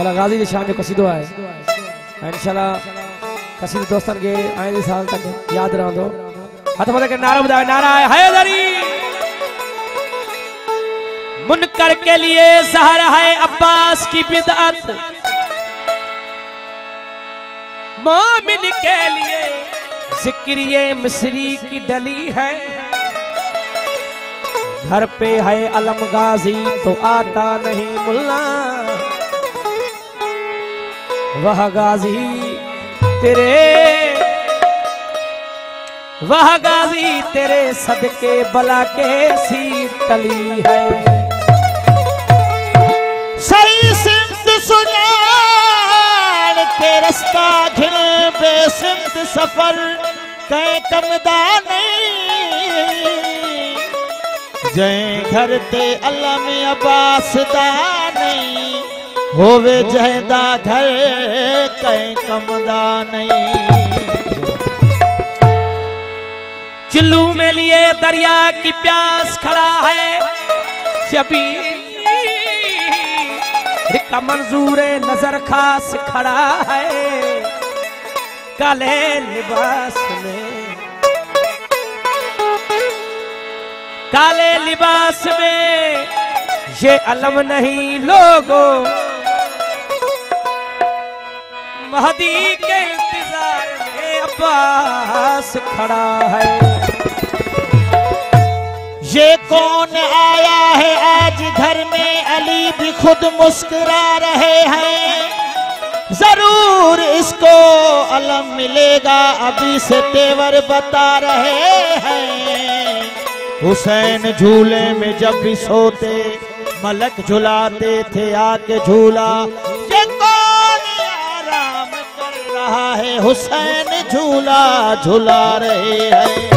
इंशाल्लाह गाजी की शान जो कसीदो है इंशाल्लाह कसीदो दोस्तन के आए साल तक याद रहंदो। हथ मथे के नारा बुधाए नारा है हैदरी। मुनकर के लिए सहारा है अब्बास की बिदअत, मोमिन के लिए जिक्रिये मिस्री की डली है। घर पे है अलम गाजी तो आता नहीं मुल्ला, वह गाजी तेरे सदके बला के सी टली है। सही सिमत सुजान के रास्ता घिन बेसिमत सफर कहीं कमदा नहीं। जय घर ते अलम अब्बास दा नहीं होवे जहदा घर कहीं कमदा नहीं। चिल्लू में लिए दरिया की प्यास खड़ा है जबी का मंजूर नजर खास खड़ा है। काले लिबास में ये अलम नहीं लोगों, महदी के इंतजार में अब्बास खड़ा है। ये कौन आया है आज घर में, अली भी खुद मुस्कुरा रहे हैं। जरूर इसको अलम मिलेगा अभी से तेवर बता रहे हैं। हुसैन झूले में जब भी सोते मलक झुलाते थे आके झूला। ये कौन आराम कर रहा है, हुसैन झूला झुला रहे हैं।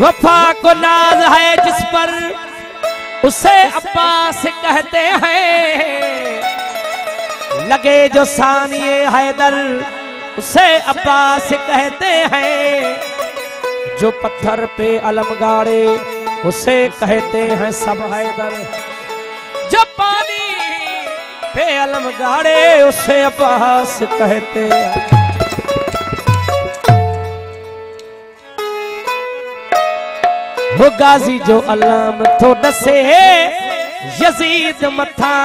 वफा को नाज है जिस पर उसे अब्बास कहते हैं। लगे जो सानिए हैदर उसे अब्बास कहते हैं। जो पत्थर पे अलम गाड़े उसे कहते हैं सब हैदर। जो पानी पे अलम गाड़े उसे अब्बास कहते हैं। वो गाजी जो अलम थो दसे यजीद मथा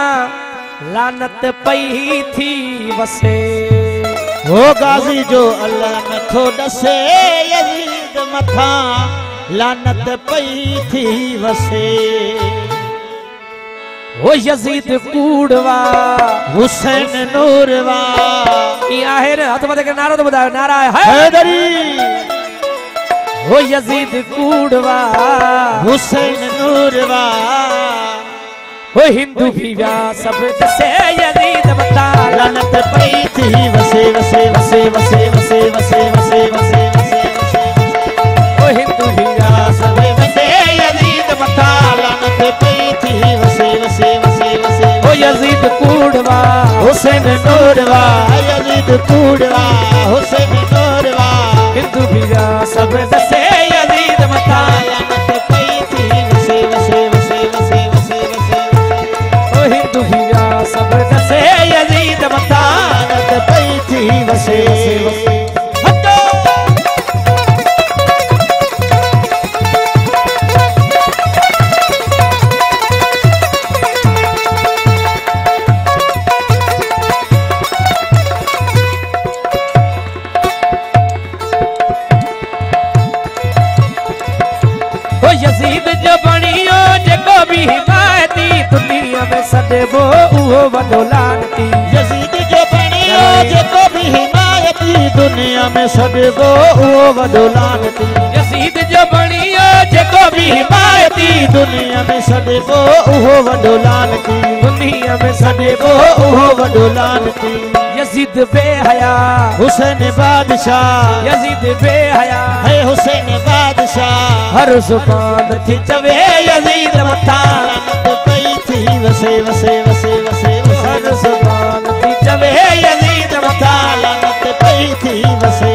लानत पई थी वसे। वो गाजी जो अलम थो दसे यजीद मथा लानत पई थी वसे। वो यजीद कूड़वा हुसैन नूरवा। आहे हथ मथे के नारो तो बुधायो नारा है हैदरी। वो यजीद कूड़वा हुसैन नूरवा। वो हिंदू भी व्या सब दसे यजीद मथा लानत पई थी वसे वसे वसे वसे वसे वसे वसे वसे वसे। वो हिंदू भी व्या सब दसे यजीद मथा लानत पई थी वसे वसे वसे वसे। वो यजीद कूड़वा हुसैन नूरवा। यजीद कूड़वा हुसैन नूरवा। हिंदू भी व्या सब दसे यजीद मथा लानत पई थी वसे वसे वसे वसे वसे वसे। वो हिंदू भी व्या सब दसे यजीद मथा लानत पई थी वसे वसे वसे। यजीद जो बणियो जेको भी हिमायती दुनिया में सदैव उहो वॾो लानती। यजीद जो बणियो जेको भी हिमायती दुनिया में सदैव उहो वॾो लानती। यजीद जो बणियो जेको भी हिमायती दुनिया में सदैव उहो वॾो लानती। दुनिया में सदैव उहो वॾो लानती। यजीद बेहया हुसैन बादशाह। यजीद बेहया है हुसैन बादशाह। हर जुबान थी चवे यजीद मथा लानत पई थी वसे वसे वसे वसे। हर जुबान थी चवे यजीद मथा लानत पई थी वसे।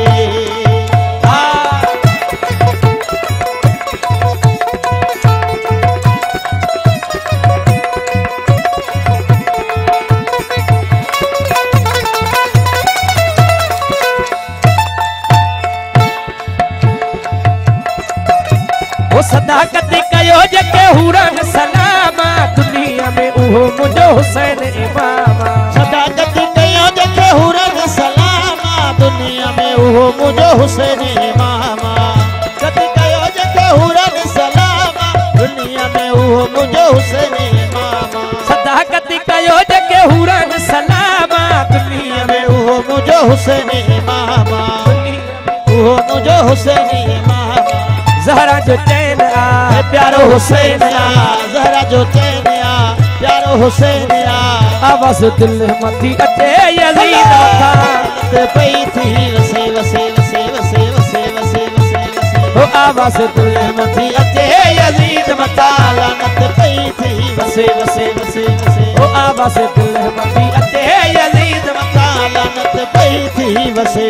सदाकत कयो जेके हुरन सलामा दुनिया में उहो मुझो हुसैन इमामा सदाकत कयो जेके हुरन सलामा दुनिया में उहो मुझो हुसैन इमामा कति कयो जेके हुरन सलामा दुनिया में उहो मुझो हुसैन इमामा सदाकत कयो जेके हुरन सलामा दुनिया में उहो मुझो हुसैन इमामा उहो मुझो हुसैन इमामा ज़हरा जो चैन आ प्यारो हुसैन आ ज़हरा जो चैन आ प्यारो हुसैन आ आवाज़ दिल मथी अचे यज़ीद मथा ते पई थी वसे वसे वसे वसे वसे वसे वसे हो आवाज़ दिल मथी अचे यज़ीद मथा लानत पई थी वसे वसे वसे वसे हो आवाज़ दिल मथी अचे यज़ीद मथा लानत पई थी वसे